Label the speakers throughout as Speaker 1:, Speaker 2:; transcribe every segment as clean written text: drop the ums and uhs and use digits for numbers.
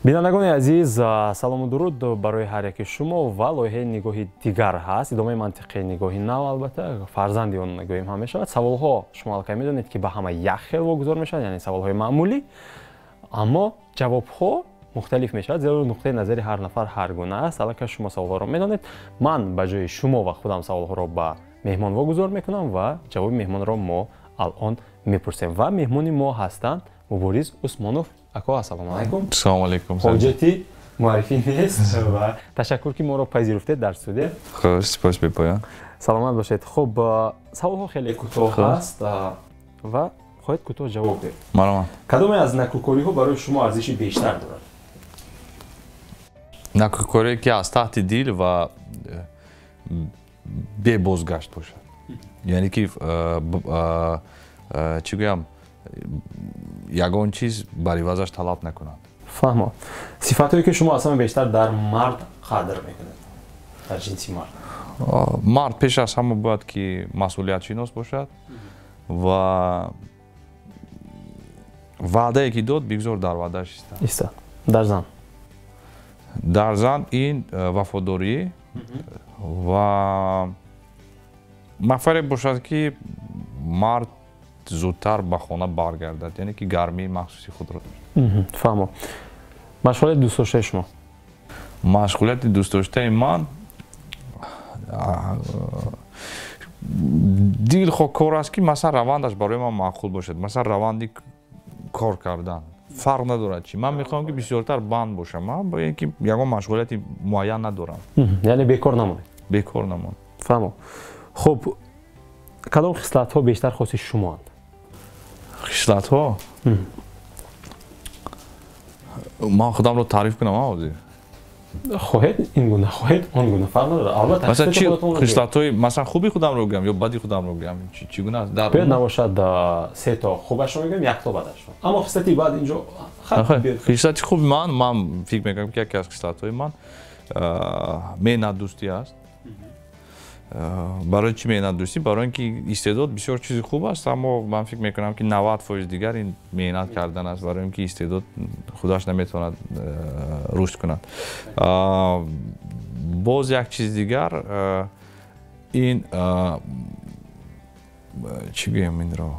Speaker 1: бинандагони азиз, салому дуруд барои ҳар яки шумо ва лоиҳаи нигоҳи дигар ҳаст. Идомаи мантиқии нигоҳи нав, албатта фарзанди он нигоҳим ҳам мешавад. Саволҳо шумо аллакай медонед ки ба ҳама як хел вогузор мешавад, яъне саволҳои маъмулӣ, аммо ҷавобҳо мухталиф мешавад, зеро нуқтаи назари ҳар нафар ҳар гуна аст. Аллакай шумо саволҳоро медонед. Ман ба ҷои шумо ва худам саволҳоро ба меҳмон вогузор мекунам ва ҷавоби меҳмонро мо алон мепурсем. Ва меҳмони мо ҳастанд Мубориз Усмонов. Ако, ассалому алайкум.
Speaker 2: Ассалому алайкум.
Speaker 1: Ҳоҷати муаррифӣ нест ва ташаккур ки моро пазируфтед дар студия.
Speaker 2: Хуш, сипос бепоям.
Speaker 1: Саломат бошед. Хуб, саволҳо хеле кӯтоҳ аст ва хоҳед кӯтоҳ ҷавоб диҳед.
Speaker 2: Марҳамат.
Speaker 1: Кадоме аз наклукориҳо барои шумо арзиши бештар дорад?
Speaker 2: Наклукорие ки аз таҳти дил ва бебозгашт бошад. Яъне ки чӣ гӯям, ягон чиз бар ивазаш талаб накунад.
Speaker 1: Фаҳмо. Сифатҳое ки шумо аз ҳама бештар дар мард қадр мекунед, дар ҷинси мард?
Speaker 2: Мард пеш аз ҳама бояд ки масъулиятшинос бошад ва ваъдае ки дод бигзор дар ваъдааш
Speaker 1: иста. Дар зан?
Speaker 2: Дар зан ин вафодорӣ ва мафаре бошад ки мард зудтар ба хона баргардад, яъне ки гармии махсуси худро дорад.
Speaker 1: Фаҳмо. Машғулияти дӯстдоштаи шумо?
Speaker 2: Машғулияти дӯстдоштаи ман дил хо кор аст ки масалан равандаш барои ман маъқул бошад. Масалан раванди кор кардан фарқ надорад чӣ. Ман мехоҳам ки бисёртар банд бошам. Ман бо ин ки ягон машғулияти муайян надорам.
Speaker 1: Яъне бекор намонед?
Speaker 2: Бекор намонам.
Speaker 1: Фаҳмо. Хуб, кадом хислатҳо бештар хоси шумоанд?
Speaker 2: Хислатҳо? Ман худамро таъриф кунам ҳозир?
Speaker 1: Хоҳед ин гуна, хоҳед он гуна, фарқ надорад. Албатта
Speaker 2: масалан чӣ хислатҳои масалан хуби худамро гӯям ё бади худамро гӯям? Чӣ гуна аст?
Speaker 1: Бояд набошад се то хубашро мегӯям, як то бадашро. Аммо хислати бад инҷо
Speaker 2: хислати хуби ман фикр мекунам ки яке аз хислатҳои ман меҳнатдӯстӣ аст. барои чӣ меҳнатдӯстӣ? Барои ин ки истеъдод бисёр чизи хуб аст, аммо ман фикр мекунам ки 90% дигар ин меҳнат кардан аст, барои ин ки истеъдод худаш наметавонад рушд кунад. Боз як чиз дигар ин чӣ гӯям инро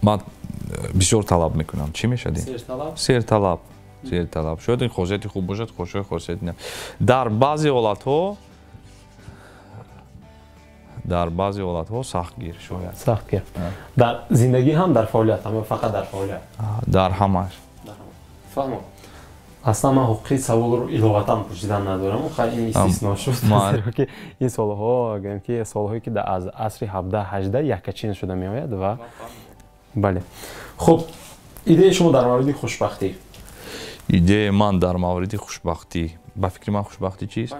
Speaker 2: ман бисёр талаб мекунам. Чӣ мешад ин? Серталаб. Серталаб. Шояд ин хосияти хуб бошад, шояд хосияти не. Дар баъзе ҳолатҳо сахтгир шояд.
Speaker 1: Сахтгир. Дар зиндагӣ ҳам, дар фаъолият ҳам ё фақат дар фаъолият?
Speaker 2: Дар ҳамаш.
Speaker 1: Фаҳмо. Аслан ман ҳуқуқи саволро иловатан пурсидан надорам, ин истисно шуд. Зеро ки ин солҳо гӯем ки солҳое ки аз асри 17-18 якачин шуда меояд ва бале. Хуб, идеяи шумо дар мавриди хушбахтӣ?
Speaker 2: Идеяи ман дар мавриди хушбахтӣ, ба фикри ман хушбахтӣ чист?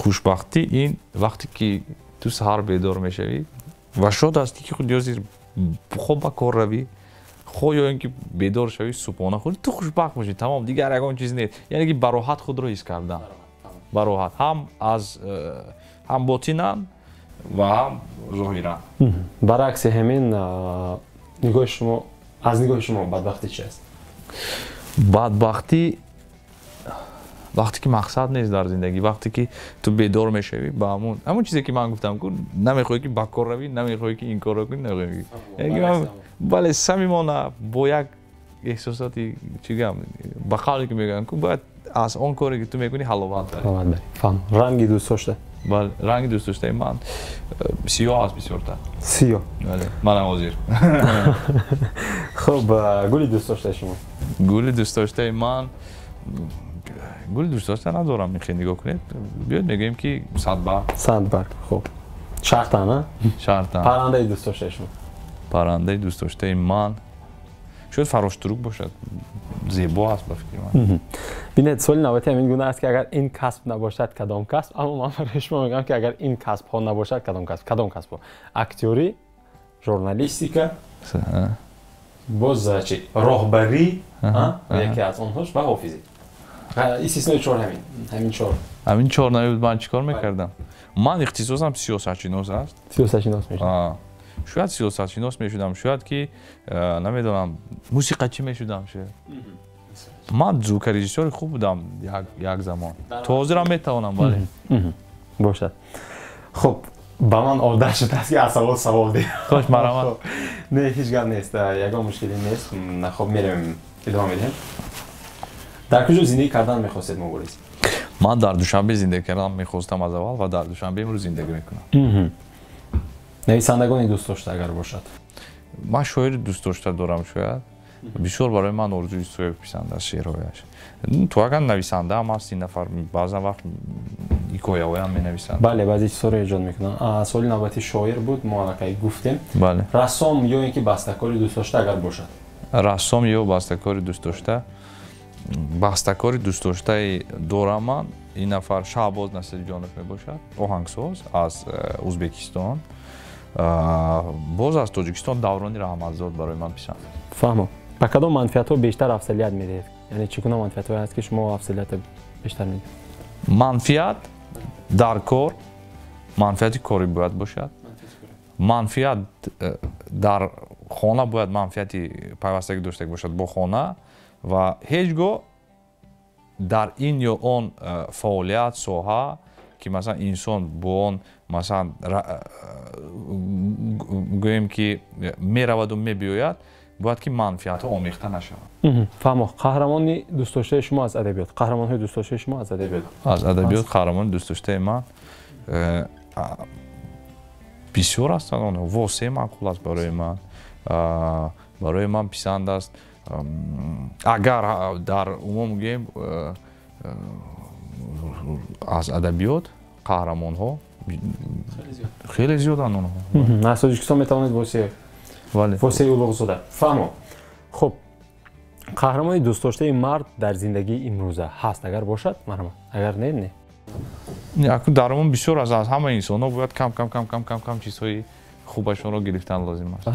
Speaker 2: Хушбахтӣ ин вақте ки ту саҳар бедор мешавӣ ва шод ҳастӣ ки худ ёзир хо ба кор равӣ, хо ё ин ки бедор шавӣ субҳона хӯрӣ, ту хушбахт бошӣ, тамом, дигар ягон чиз нест. Яъне ки ба роҳат худро ҳис кардан. Ба роҳат, ҳам ботинан ва ҳам зоҳиран.
Speaker 1: Баръакси ҳамин нигоҳи шумо, аз нигоҳи шумо бадбахтӣ чи аст?
Speaker 2: Бадбахтӣ вақте ки мақсад нест дар зиндагӣ, вақте ки ту бедор мешавӣ ба ҳамон чизе ки ман гуфтам, намехоҳӣ ки ба кор равӣ, намехоҳӣ ки ин корро кунӣ, намехоҳӣ. Бале самимона бо як эҳсосоти чӣ гӯям, ба қавле ки мегӯям, бояд аз он коре ки ту мекунӣ ҳаловат барӣ.
Speaker 1: Фаҳм. Ранги дӯстдошта?
Speaker 2: Бале, ранги дӯстдоштаи ман сиёҳ аст бисёртар.
Speaker 1: Сиёҳ?
Speaker 2: Бале, манам ҳозир.
Speaker 1: Хуб, гули дӯстдоштаи шумо?
Speaker 2: Гули дӯстдоштаи ман гули дӯстдошта надорам, мехоҳед нигоҳ кунед. Биёед мегӯем ки садбарг. Садбарг,
Speaker 1: хуб. Шартан, а?
Speaker 2: Шартан.
Speaker 1: Паррандаи дӯстдоштаи шумо?
Speaker 2: Паррандаи дӯстдоштаи ман шояд фароштурук бошад. Зебо аст ба фикри ман.
Speaker 1: бинед, соли навбати ҳамин гуна аст ки агар ин касб набошад кадом касб, аммо ман барои шумо мегӯям ки агар ин касбҳо набошад кадом касбҳо? Актёрӣ, журналистика, боз чӣ? Роҳбарӣ, яке аз онҳош ва ҳофизӣ. Истиснои чор ҳамин чор.
Speaker 2: Ҳамин чор навид ман чӣ кор мекардам? Ман ихтисосам сиёсатшинос аст.
Speaker 1: Сиёсатшинос мешавад.
Speaker 2: شاید سیاستشناس میشدم شاید که نمیدونم موسیقیچی میشدم شاید من زوک رژیسور خوب بودم یک زمان تو حاضرم میتوانم ولی
Speaker 1: باشد خب با من عادت شده است که سوال دید
Speaker 2: خوش مرحمت
Speaker 1: نه هیچ گپ نیست یگان مشکلی نیست خب میریم ادامه میدیم در کجا زندگی کردن میخواستید مبارز
Speaker 2: من در دوشنبه زندگی کردم میخواستم از اول و در دوشنبه امروز زندگی میکنم
Speaker 1: نویسندگانی دوست داشته اگر باشد
Speaker 2: من شاعری دوست داشته دارم شاید بسیار برای من ارزوی سوی پسند است شعرهایش تو اگر نویسنده هم هست این نفر بعضا وقت حکایه‌های هم مینویسند
Speaker 1: بله بعضی چیزا رو ایجاد میکنن سوال نوبتی شاعر بود ما گفتیم
Speaker 2: بله
Speaker 1: رسام یا اینکه بسته‌کاری دوست داشته اگر باشد
Speaker 2: رسام یا بسته‌کاری دوست داشته بسته‌کاری دوست داشته دارم من این نفر شهباز نصیرجانов میباشد آهنگساز از ازبکستان باز از تاجیکستان دورانی رحمتزاد برای من پسند
Speaker 1: فهمم با کدام منفعت‌ها بیشتر افضلیت میدید یعنی چگونه منفعت‌هایی هست که شما افضلیت بیشتر میدید
Speaker 2: منفعت در کار منفعت کاری باید باشد منفعت در خانه باید منفعتی پیوستگی داشته باشد با خانه و هیچگاه در این یا آن فعالیت ساحه که مثلا انسان با آن مثلا گوییم که میرود و میبیاید باید که منفعت آمیخته نشود
Speaker 1: فهمم قهرمانی دوست داشته شما از ادبیات قهرمان‌های دوست داشته شما از ادبیات
Speaker 2: قهرمان دوست داشته من بسیار هستند آنها واسه معقول است برای من پسند است اگر در عموم گیم از ادبیات قهرمان ها خیلی زیادن آنها
Speaker 1: از تاجیکستان میتوانید واسه اولوغزاده فهمم خب قهرمانی دوست داشته مرد در زندگی امروزه هست اگر باشد مرحبا اگر نه
Speaker 2: در عموم بسیار از همه انسان ها باید کم چیزهای خوبشون رو گرفتن لازم است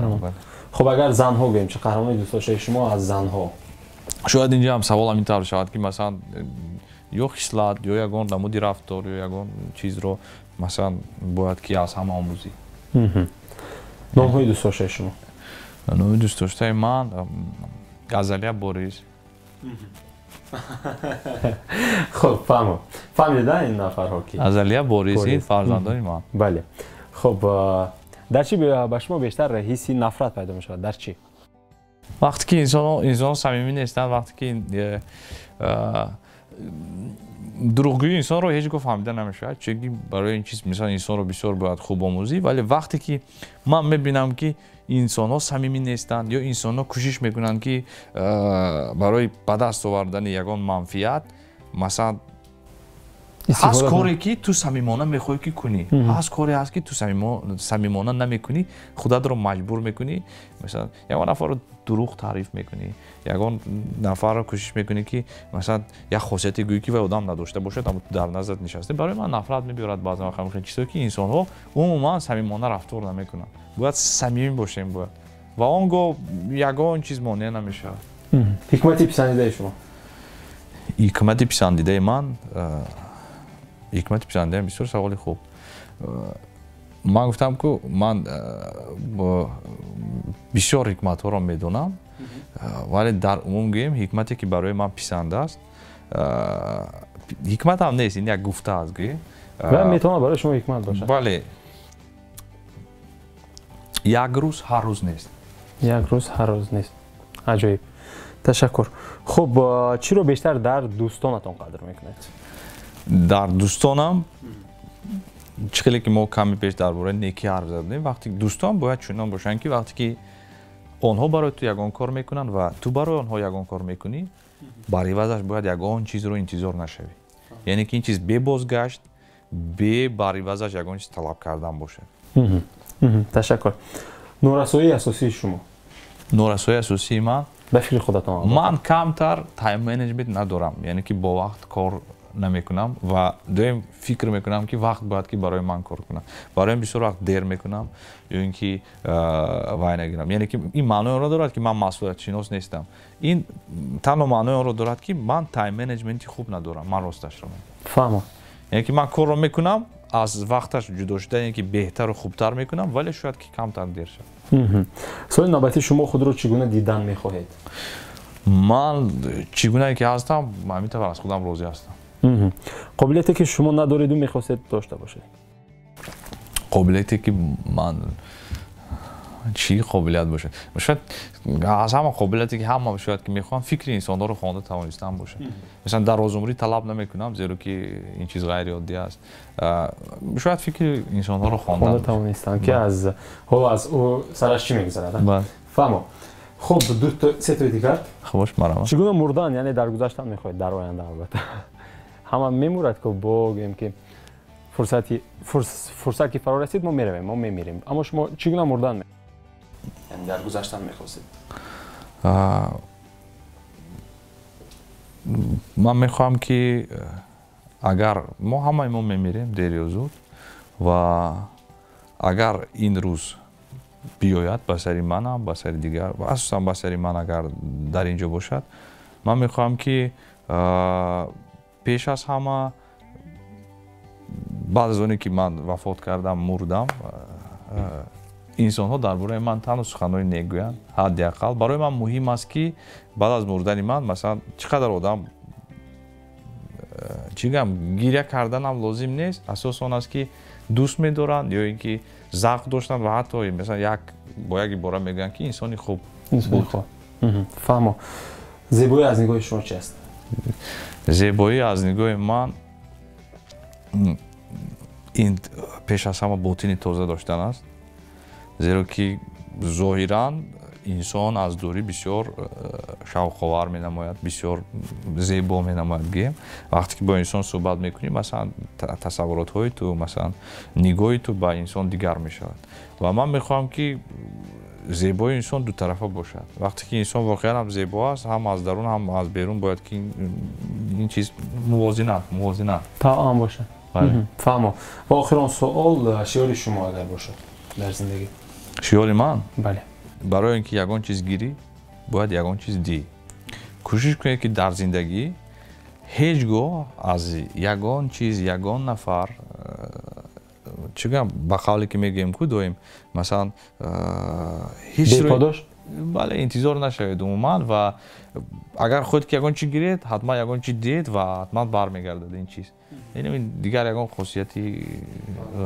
Speaker 1: خب اگر زن ها گوییم چه قهرمانی دوست داشته شما از زن ها
Speaker 2: شاید اینجا هم سوال همین طور شود که مثلا یا خصلت یا یگان نمودی رفتار یا یگان چیز رو مثلا باید که از همه آموزی
Speaker 1: نام های دوست داشته شما
Speaker 2: نام دوست داشته من غزالیه بوریس
Speaker 1: خب فهمیدن این نفرها کی
Speaker 2: غزالیه بوریس فرزندان من
Speaker 1: بله خب در چی به شما بیشتر حسی نفرت پیدا می شود در چی
Speaker 2: وقتی که انسان صمیمی نیستند وقتی که دروغگویی انسان رو هیچ گاه فهمیده نمیشه چون برای این چیز مثلا انسان رو بسیار باید خوب آموزی ولی وقتی که من میبینم که انسان ها صمیمی نیستند یا انسان ها کوشش میکنند که برای به دست آوردن یگان منفعت مثلا هست کاری که تو صمیمانه میخوای که کنی هست کاری هست که تو صمیمانه نمیکنی خودت رو مجبور میکنی مثلا یگان نفر رو دروغ تعریف میکنی یگان نفر رو کوشش میکنی که مثلا یک خاصیت گویی که آدم نداشته باشد اما در نظرت نشسته برای من نفرت میبرد بعضا وقتا چیزایی که انسان ها عموما صمیمانه رفتار نمیکنن باید صمیمی باشیم باید و آنگاه یگان چیز مانع نمیشه
Speaker 1: حکمتی پسندیده شما
Speaker 2: حکمتی پسندیده من حکمت پسنده بسیار سوال خوب من گفتم که من بسیار حکمت ها را میدونم ولی در عموم گویم حکمتی که برای من پسنده است حکمت هم نیست این یک گفته است گویی
Speaker 1: میتونه برای شما حکمت باشه
Speaker 2: بله یک روز هر روز نیست
Speaker 1: عجیب تشکر خب چی رو بیشتر در دوستانتون قدر میکنید
Speaker 2: در دوستانم چیزی که ما کمی پیش درباره نیکی حرف زدیم وقتی دوستان باید چنان باشن که وقتی که آنها برای تو یگان کار میکنن و تو برای آنها یگان کار میکنی برای عوضش باید یگان چیز رو انتظار نشوی یعنی که این چیز بی بازگشت بی برای عوضش یگان چیز طلب کردن باشه
Speaker 1: تشکر نورسایی اساسی شما
Speaker 2: نورسایی اساسی من
Speaker 1: به فکر خودتون
Speaker 2: من کمتر تایم منیجمنت ندارم یعنی که با وقت کار نمیکنم و دویم فکر میکنم که وقت باید که برای من کار کنم برای این بسیار وقت دیر میکنم یا اینکه وای نگیرم یعنی که این معنی آن را دارد که من مسئولیت شناس نیستم این تنها معنی آن را دارد که من تایم منیجمنت خوب ندارم من راستش رو
Speaker 1: فهمم
Speaker 2: یعنی که من کار رو میکنم аз вақташ ҷудо шудане ки беҳтару хубтар мекунам, вале шояд ки камтар дер шавад.
Speaker 1: соли навбатӣ шумо худро чӣ гуна дидан мехоҳед?
Speaker 2: ман чӣ гунае ки ҳастам, ман метавонам аз худам розӣ ҳастам.
Speaker 1: қобилияте ки шумо надориду мехостед дошта бошед?
Speaker 2: қобилияте ки ман чӣ қобилият бошад? шояд аз ҳама қобилияте ки ҳама шояд ки мехоҳам фикри инсонҳоро хонда тавонистан бошад. мисалан дар розумрӣ талаб намекунам, зеро ки ин чиз ғайриоддӣ аст. шояд фикри инсонҳоро хонда
Speaker 1: тавонистан ки аз ҳоло аз ӯ сараш чӣ мегузарад? фаҳмо. хуб, сетои дигар?
Speaker 2: хош, марҳамат.
Speaker 1: чӣ гуна мурдан, яъне дар гузаштан мехоҳед дар оянда албатта? ҳама мемурад ки бо гӯем ки фурсат ки фаро расид мо меравем, мо мемирем. аммо шумо чӣ гуна мурдан яъне дар гузаштан мехостед?
Speaker 2: ман мехоҳам ки агар мо ҳамаи мо мемирем дер ё зуд ва агар ин рӯз биёяд ба сари манам, ба сари дигар, асосан ба сари ман агар дар ин ҷо бошад, ман мехоҳам ки пеш аз ҳама баъд аз оне ки ман вафот кардам, мурдам, инсонҳо дар бораи ман танҳо суханҳои нек гӯянд. ҳадди ақал барои ман муҳим аст ки баъд аз мурдани ман масалан чӣ қадар одам чӣ гӯям гиря карданам лозим нест, асос он аст ки дӯст медоранд ё ин ки завқ доштанд ва ҳатто масалан бо як ибора мегӯянд ки инсони хуб буд.
Speaker 1: фаҳмо. зебоӣ аз нигоҳи шумо чӣ аст?
Speaker 2: зебоӣ аз нигоҳи ман ин пеш аз ҳама ботини тоза доштан аст. зеро ки зоҳиран инсон аз дурӣ бисёр шавқовар менамояд, бисёр зебо менамояд. гем вақте ки бо инсон суҳбат мекунӣ, масалан тасаввуротҳои ту, масалан нигоҳи ту ба инсон дигар мешавад. ва ман мехоҳам ки зебои инсон дутарафа бошад. вақте ки инсон воқеан ҳам зебо аст, ҳам аз дарун ҳам аз берун бояд ки ин чиз мувозинат
Speaker 1: таом бошад. фаҳмо. ва охирон суол, шиёри шумо агар бошад дар зиндагӣ?
Speaker 2: шиёри ман?
Speaker 1: бале.
Speaker 2: барои ин ки ягон чиз гирӣ, бояд ягон чиз диҳӣ. кӯшиш кунед ки дар зиндагӣ ҳеҷ гоҳ аз ягон чиз, ягон нафар чӣ гӯям ба қавле ки мегӯем ку доим масалан ҳеҷ
Speaker 1: беподош?
Speaker 2: бале, интизор нашавед умуман ва агар худ ки ягон чӣ гиред, ҳатман ягон чӣ диҳед ва ҳатман бармегардад ин чиз. ин дигар ягон хусусияти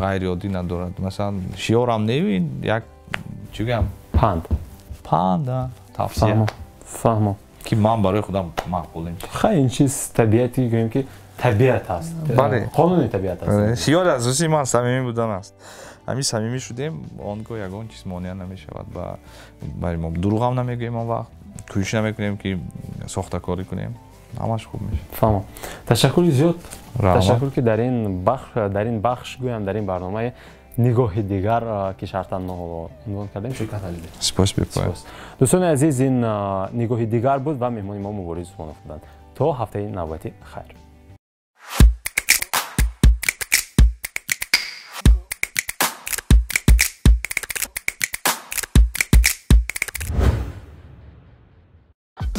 Speaker 2: ғайриоддӣ надорад. масалан шиёрам невин як чӣ гӯям панд тавсия.
Speaker 1: фаҳмо.
Speaker 2: ки ман барои худам мақбул ин чиз.
Speaker 1: хай ин чиз табиати гӯем ки табиат аст. қонуни табиат аст.
Speaker 2: шиёри асосии ман самимӣ будан аст. ҳамин самимӣ шудем, он гоҳ ягон чиз монеа намешавад бари мо. дурӯғам намегӯем он вақт, кӯшиш намекунем ки сохтакорӣ кунем. ҳамаш хуб мешавад.
Speaker 1: фаҳмо. ташаккури зиёд. ташаккур ки дар ин бахш гӯям дар ин барномаи нигоҳи дигар ки шартан мо унвон кардем ширкат кардед.
Speaker 2: сипос бепоям.
Speaker 1: дӯстони азиз, ин нигоҳи дигар буд ва меҳмони мо Муборис Усмонов буданд. то ҳафтаи навбатӣ хайр.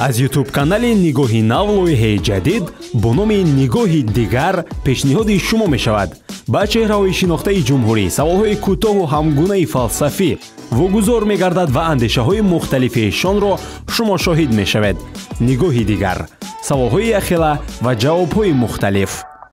Speaker 1: аз ютуб-канали Нигоҳи нав лоиҳаи ҷадид бо номи Нигоҳи дигар пешниҳоди шумо мешавад. ба чеҳраҳои шинохтаи ҷумҳурӣ саволҳои кӯтоҳу ҳамгунаи фалсафӣ вогузор мегардад ва андешаҳои мухталифиашонро шумо шоҳид мешавед. Нигоҳи дигар, саволҳои ахила ва ҷавобҳои мухталиф.